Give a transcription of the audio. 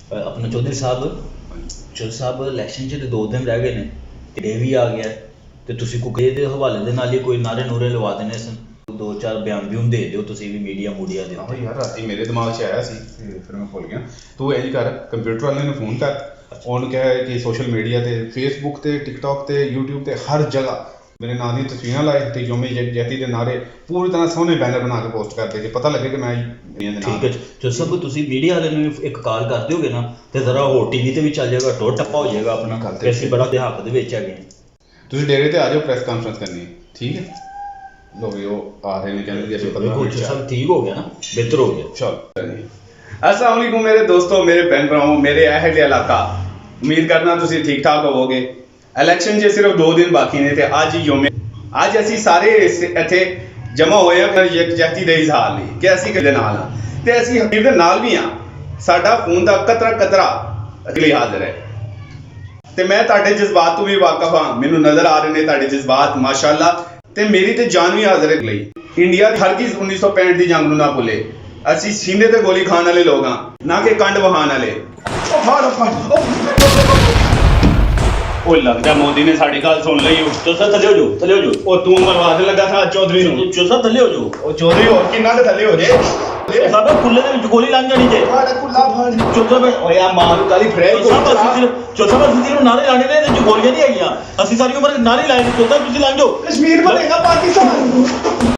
अपना चौधरी साहब इलैक्शन च 2 दिन रह गए ने, डे भी आ गया ਤੇ ਤੁਸੀਂ ਕੋਈ ਇਹਦੇ ਹਵਾਲੇ ਦੇ ਨਾਲ ਹੀ ਕੋਈ ਨਾਰੇ ਨੂਰੇ ਲਵਾ ਦੇਣੇ ਸਨ, 2-4 ਬਿਆਨ ਵੀ ਦੇ ਦਿਓ ਤੁਸੀਂ ਵੀ ਮੀਡੀਆ ਦੇ ਉੱਤੇ। ਯਾਰ ਰਾਤੀ ਮੇਰੇ ਦਿਮਾਗ 'ਚ ਆਇਆ ਸੀ ਫਿਰ ਮੈਂ ਭੁੱਲ ਗਿਆ। ਤੂੰ ਇੰਝ ਕਰ, ਕੰਪਿਊਟਰ ਵਾਲੇ ਨੂੰ ਫੋਨ ਕਰ, ਉਹਨੂੰ ਕਹਿ ਕਿ ਸੋਸ਼ਲ ਮੀਡੀਆ ਤੇ ਫੇਸਬੁੱਕ ਤੇ ਟਿਕਟੌਕ ਤੇ ਯੂਟਿਊਬ ਤੇ ਹਰ ਜਗ੍ਹਾ ਮੇਰੇ ਨਾਂ ਦੀ ਤਸਵੀਰਾਂ ਲਾਏ ਤੇ ਯੋਮੇ ਜੈਤੀ ਦੇ ਨਾਰੇ ਪੂਰੀ ਤਰ੍ਹਾਂ ਸੋਹਣੇ ਬੈਨਰ ਬਣਾ ਕੇ ਪੋਸਟ ਕਰ ਦੇ ਕਿ ਪਤਾ ਲੱਗੇ ਕਿ ਮੈਂ ਠੀਕ ਹੈ। ਜੋ ਸਭ ਤੁਸੀਂ ਮੀਡੀਆ ਵਾਲੇ ਨੂੰ ਇੱਕ ਕਾਲ ਕਰ ਦਿਓਗੇ ਨਾ ਤੇ ਜ਼ਰਾ ਹੋਰ ਟੀਵੀ ਤੇ ਵੀ ਚੱਲ ਜਾਏਗਾ, ਟੋਰ ਟੱਪਾ ਹੋ ਜਾਏਗਾ ਆਪਣਾ ਕਿ ਅਸੀਂ ਬੜਾ ਦਿਹਾਕ ਦੇ ਵਿੱਚ ਹੈਗੇ। ਤੁਸੀਂ ਡੇਰੇ ਤੇ ਆ ਜਾਓ, ਪ੍ਰੈਸ ਕਾਨਫਰੰਸ ਕਰਨੀ ਹੈ, ਠੀਕ ਹੈ। ਲੋਕ ਉਹ ਆ ਰਹੇ ਨੇ ਕਹਿੰਦੇ ਕਿ ਅਸੀਂ पता सब ठीक हो गया ना, बेहतर हो गया। चलो अस्सलाम वालेकुम मेरे दोस्तों, मेरे भैन भराओं, मेरे अहल इलाका, उम्मीद करना तुसीं ठीक ठाक होवोगे। इलैक्शन 'ਚ सिर्फ 2 दिन बाकी ने ते ਅੱਜ ਯੋਮੇ ਅੱਜ ਅਸੀਂ ਸਾਰੇ ਇੱਥੇ ਜਮ੍ਹਾਂ ਹੋਏ ਹਾਂ ਯਕਜਹਿਤੀ ਦੇ ਇਜ਼ਹਾਰ ਲਈ ਕਿ ਅਸੀਂ ਕਿਹਦੇ ਨਾਲ ਹਾਂ ਤੇ ਅਸੀਂ ਹਕੀਰ ਦੇ ਨਾਲ ਵੀ ਹਾਂ। ਸਾਡਾ ਖੂਨ ਦਾ ਕਤਰਾ ਲਈ ਹਾਜ਼ਰ ਹੈ ਤੇ ਮੈਂ ਤੁਹਾਡੇ ਜਜ਼ਬਾਤ ਤੋਂ ਵੀ ਵਾਕਿਫ ਹਾਂ। ਮੈਨੂੰ ਨਜ਼ਰ ਆ ਰਹੇ ਨੇ ਤੁਹਾਡੇ ਜਜ਼ਬਾਤ ਮਾਸ਼ਾਅੱਲਾ, ਤੇ ਮੇਰੀ ਤੇ ਜਾਨ ਵੀ ਹਾਜ਼ਰ ਹੈ ਲਈ। ਇੰਡੀਆ ਦੀ ਹਰਗਿਜ਼ 1965 ਦੀ ਜੰਗ ਨੂੰ ਨਾ ਭੁੱਲੇ। ਅਸੀਂ ਸੀਨੇ ਤੇ ਗੋਲੀ ਖਾਣ ਵਾਲੇ ਲੋਕ ਹਾਂ, ਨਾ ਕਿ ਕੰਡ ਵਹਾਣ ਵਾਲੇ। ਉਹ ਲੱਗਦਾ ਮੋਦੀ ਨੇ ਸਾਡੀ ਗੱਲ ਸੁਣ ਲਈ। ਚੌਧਰੀ ਥੱਲੇ ਹੋ ਜਾਓ। ਉਹ ਤੂੰ ਮਰਵਾ ਦੇ ਲੱਗਾ ਥਾ ਚੌਧਰੀ ਨੂੰ। ਚੌਧਰੀ ਥੱਲੇ ਹੋ ਜਾਓ। ਉਹ ਚੌਧਰੀ ਹੋਰ ਕਿੰਨਾ ਦੇ ਥੱਲੇ ਹੋ ਜੇ। ਸਾਡਾ ਕੁੱਲੇ ਦੇ ਵਿੱਚ ਗੋਲੀ ਲੰਘ ਜਾਣੀ ਜੇ। ਕੁੱਲਾ ਫੜ ਚੌਧਰੀ ਓਏ ਆ ਮਾਰ ਕਾਲੀ ਫੜਿਆ ਚੌਧਰੀ ਨੂੰ ਨਾਰੇ ਲਾਣੇ ਨੇ ਤੇ ਗੋਲੀਆਂ ਨਹੀਂ ਹੈਗੀਆਂ। ਅਸੀਂ ਸਾਰੀ ਉਮਰ ਨਾਰੇ ਲਾਏ ਨੇ। ਚੌਧਰੀ ਤੁਸੀਂ ਲੰਘ ਜਾਓ। ਕਸ਼ਮੀਰ ਬਣੇਗਾ ਪਾਕਿਸਤਾਨ।